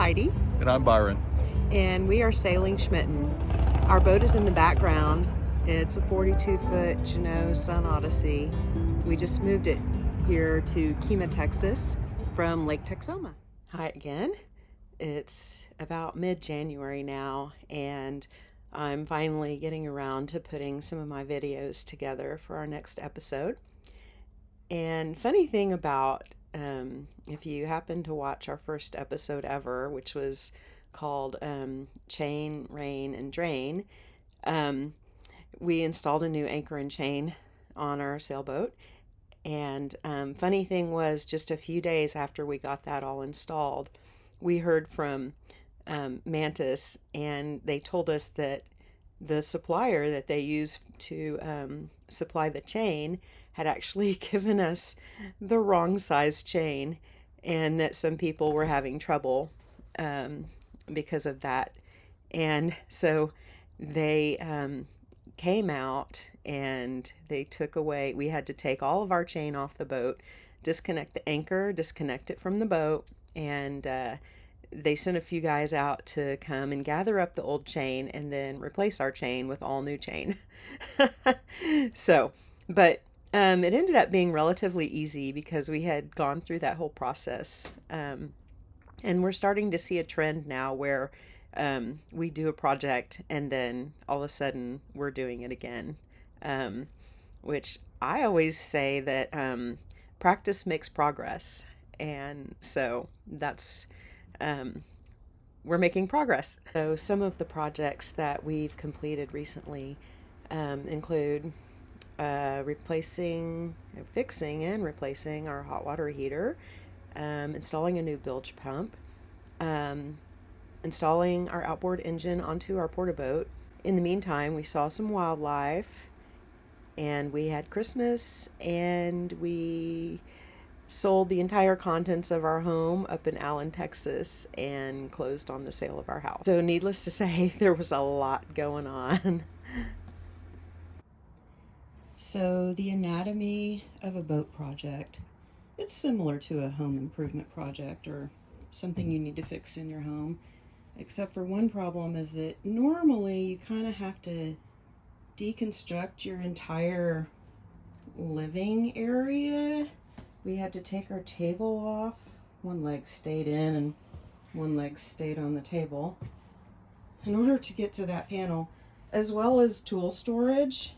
Heidi. And I'm Byron. And we are sailing Schmitten. Our boat is in the background. It's a 42-foot Jeannot Sun Odyssey. We just moved it here to Kemah, Texas from Lake Texoma. Hi again. It's about mid-January now, and I'm finally getting around to putting some of my videos together for our next episode. And funny thing about if you happen to watch our first episode ever, which was called Chain, Rain, and Drain, we installed a new anchor and chain on our sailboat. And funny thing was, just a few days after we got that all installed, we heard from Mantis, and they told us that the supplier that they use to supply the chain had actually given us the wrong size chain, and that some people were having trouble because of that. And so they came out and they took away, we had to take all of our chain off the boat, disconnect the anchor, disconnect it from the boat, and they sent a few guys out to come and gather up the old chain and then replace our chain with all new chain. But it ended up being relatively easy because we had gone through that whole process. And we're starting to see a trend now where we do a project and then all of a sudden we're doing it again. Which I always say that practice makes progress. And so that's, we're making progress. So some of the projects that we've completed recently include fixing and replacing our hot water heater, installing a new bilge pump, installing our outboard engine onto our PortaBote. In the meantime, we saw some wildlife, and we had Christmas, and we sold the entire contents of our home up in Allen, Texas, and closed on the sale of our house. So needless to say, there was a lot going on. So the anatomy of a boat project, it's similar to a home improvement project or something you need to fix in your home, except for one problem is that normally you kind of have to deconstruct your entire living area. We had to take our table off. One leg stayed in and one leg stayed on the table in order to get to that panel, as well as tool storage.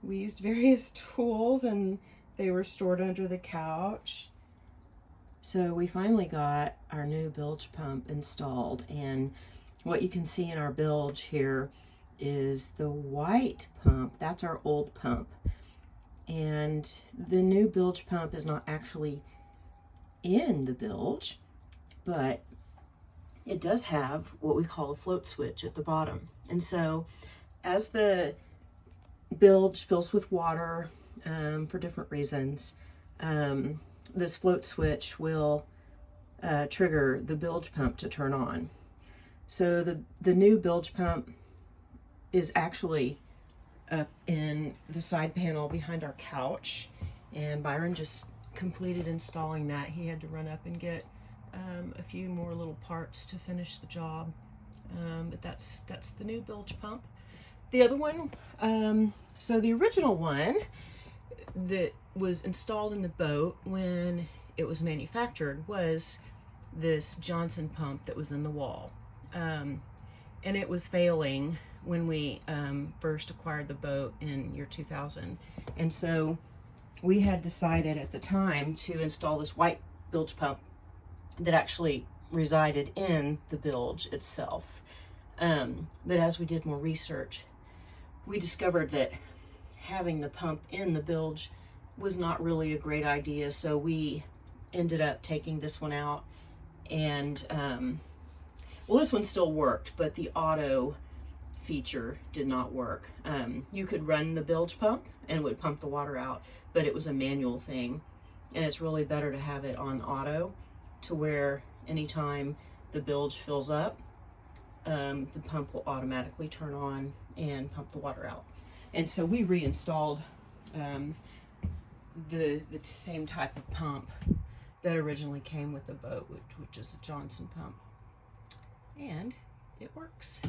We used various tools and they were stored under the couch. So we finally got our new bilge pump installed, and what you can see in our bilge here is the white pump. That's our old pump. And the new bilge pump is not actually in the bilge, but it does have what we call a float switch at the bottom. And so as the bilge fills with water for different reasons, this float switch will trigger the bilge pump to turn on. So the new bilge pump is actually up in the side panel behind our couch, and Byron just completed installing that. He had to run up and get a few more little parts to finish the job, but that's the new bilge pump. The other one, so the original one that was installed in the boat when it was manufactured was this Johnson pump that was in the wall, and it was failing when we first acquired the boat in year 2000. And so we had decided at the time to install this white bilge pump that actually resided in the bilge itself. But as we did more research, we discovered that having the pump in the bilge was not really a great idea. So we ended up taking this one out, and well, this one still worked, but the auto feature did not work. You could run the bilge pump and it would pump the water out, but it was a manual thing, and it's really better to have it on auto, to where anytime the bilge fills up, the pump will automatically turn on and pump the water out. And so we reinstalled the same type of pump that originally came with the boat, which is a Johnson pump. And it works.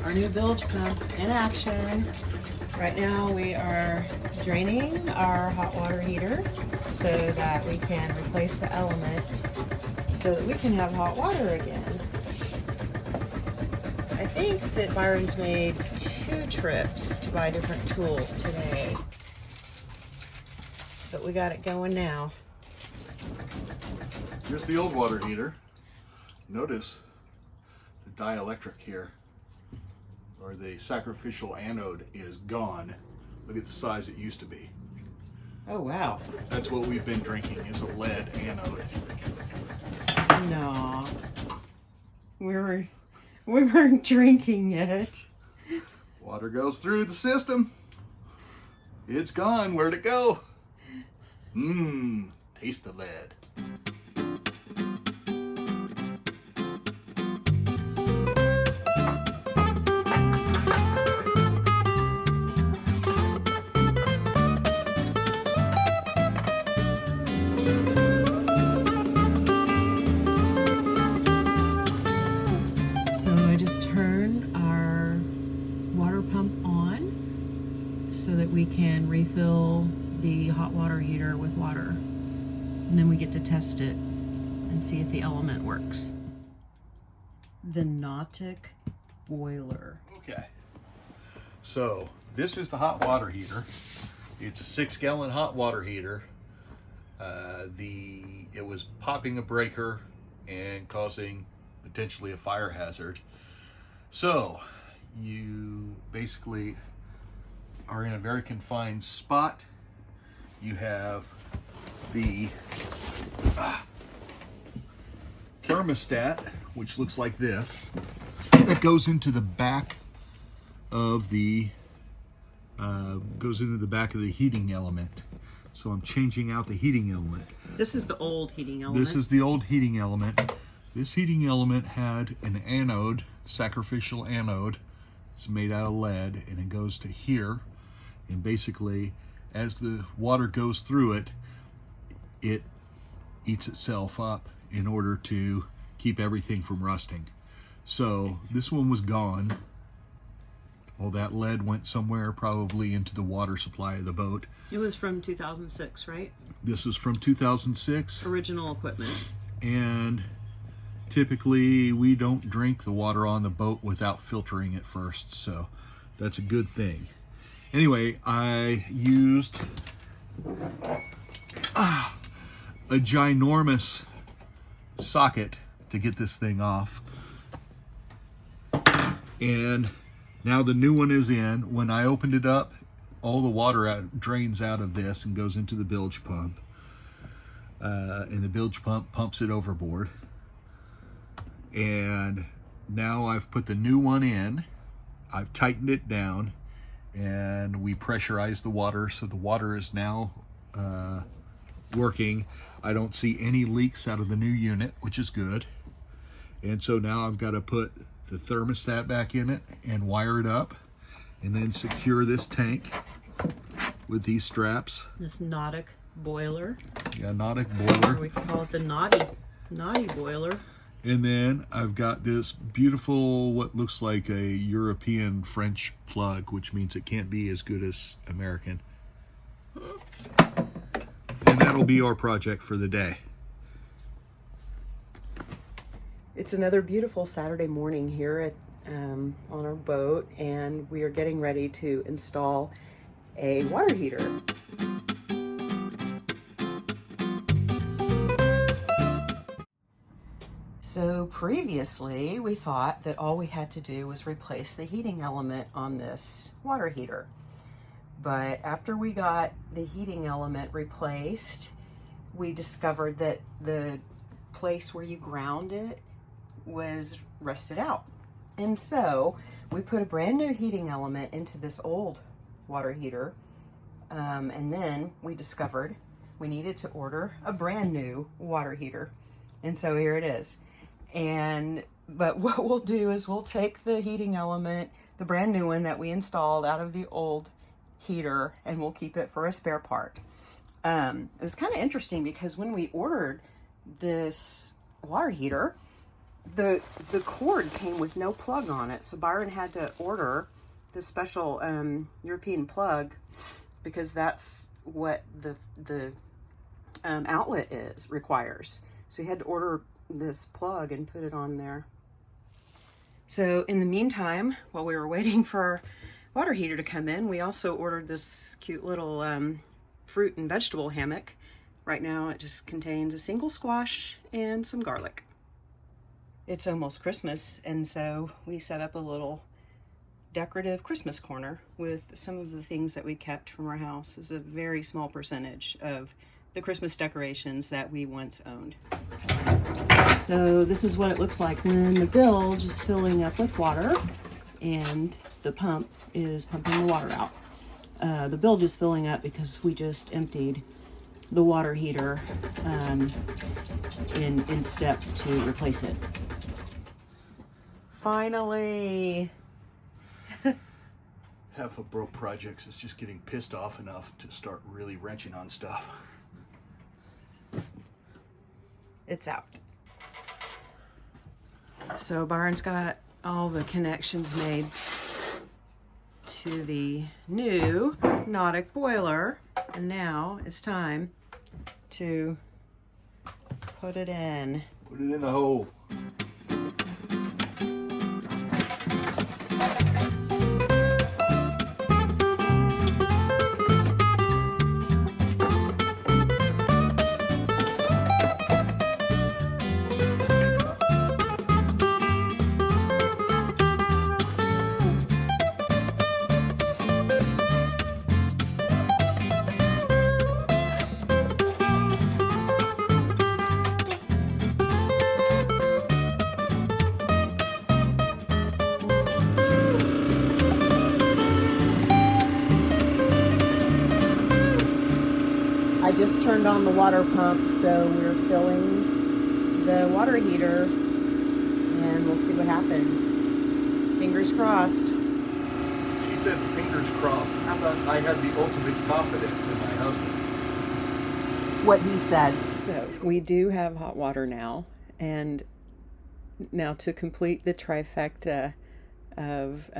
Our new bilge pump in action. Right now we are draining our hot water heater so that we can replace the element so that we can have hot water again. I think that Byron's made 2 trips to buy different tools today, but we got it going now. Here's the old water heater. Notice the dielectric here, or the sacrificial anode, is gone. Look at the size it used to be. Oh wow. That's what we've been drinking, is a lead anode. No. We weren't drinking it. Water goes through the system. It's gone. Where'd it go? Taste the lead. So I just turn our water pump on so that we can refill the hot water heater with water. And then we get to test it and see if the element works. The Nautic boiler. Okay. So this is the hot water heater. It's a 6-gallon hot water heater. It was popping a breaker and causing potentially a fire hazard. So you basically are in a very confined spot. You have the thermostat, which looks like this, that goes into the back of the heating element. So I'm changing out the heating element. This is the old heating element. This is the old heating element. This heating element had an anode, sacrificial anode. It's made out of lead, and it goes to here. And basically, as the water goes through it, it eats itself up in order to keep everything from rusting. So this one was gone. All that lead went somewhere, probably into the water supply of the boat. It was from 2006, right? This is from 2006. Original equipment. And typically we don't drink the water on the boat without filtering it first, so that's a good thing. Anyway, I used a ginormous socket to get this thing off. And now the new one is in. When I opened it up, all the water drains out of this and goes into the bilge pump. And the bilge pump pumps it overboard. And now I've put the new one in. I've tightened it down, and we pressurized the water, so the water is now working. I don't see any leaks out of the new unit, which is good. And so now I've got to put the thermostat back in it and wire it up, and then secure this tank with these straps. This Nautic boiler. Yeah, Nautic boiler. Or we can call it the naughty boiler. And then I've got this beautiful, what looks like a European French plug, which means it can't be as good as American. And that'll be our project for the day. It's another beautiful Saturday morning here at on our boat, and we are getting ready to install a water heater. So previously we thought that all we had to do was replace the heating element on this water heater. But after we got the heating element replaced, we discovered that the place where you ground it was rusted out. And so we put a brand new heating element into this old water heater. And then we discovered we needed to order a brand new water heater. And so here it is. But what we'll do is we'll take the heating element, the brand new one that we installed out of the old heater, and we'll keep it for a spare part. It was kind of interesting because when we ordered this water heater, the cord came with no plug on it. So Byron had to order the special European plug, because that's what the outlet requires. So he had to order this plug and put it on there. So in the meantime, while we were waiting for our water heater to come in, we also ordered this cute little fruit and vegetable hammock. Right now it just contains a single squash and some garlic. It's almost Christmas, and so we set up a little decorative Christmas corner with some of the things that we kept from our house. It's a very small percentage of the Christmas decorations that we once owned. So this is what it looks like when the bilge is filling up with water and the pump is pumping the water out. The bilge is filling up because we just emptied the water heater in steps to replace it. Finally! Half of broke projects is just getting pissed off enough to start really wrenching on stuff. It's out. So Byron's got all the connections made to the new Nautic boiler, and now it's time to put it in. Put it in the hole. I just turned on the water pump, so we're filling the water heater, and we'll see what happens. Fingers crossed. She said fingers crossed. How about I have the ultimate confidence in my husband? What he said. So we do have hot water now, and now to complete the trifecta of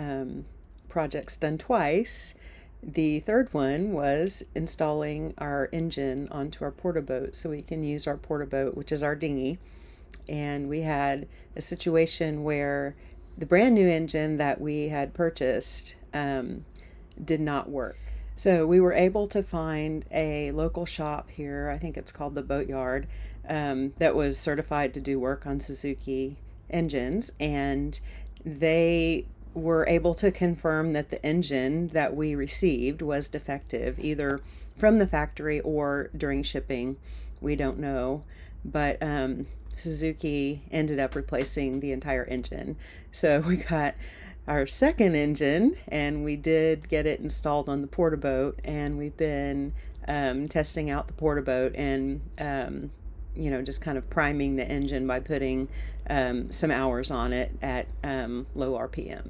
projects done twice, the third one was installing our engine onto our PortaBote so we can use our PortaBote, which is our dinghy. And we had a situation where the brand new engine that we had purchased did not work. So we were able to find a local shop here, I think it's called the Boatyard, that was certified to do work on Suzuki engines, and they were able to confirm that the engine that we received was defective, either from the factory or during shipping. We don't know, but Suzuki ended up replacing the entire engine. So we got our second engine, and we did get it installed on the PortaBote, and we've been testing out the PortaBote and just kind of priming the engine by putting some hours on it at low RPM.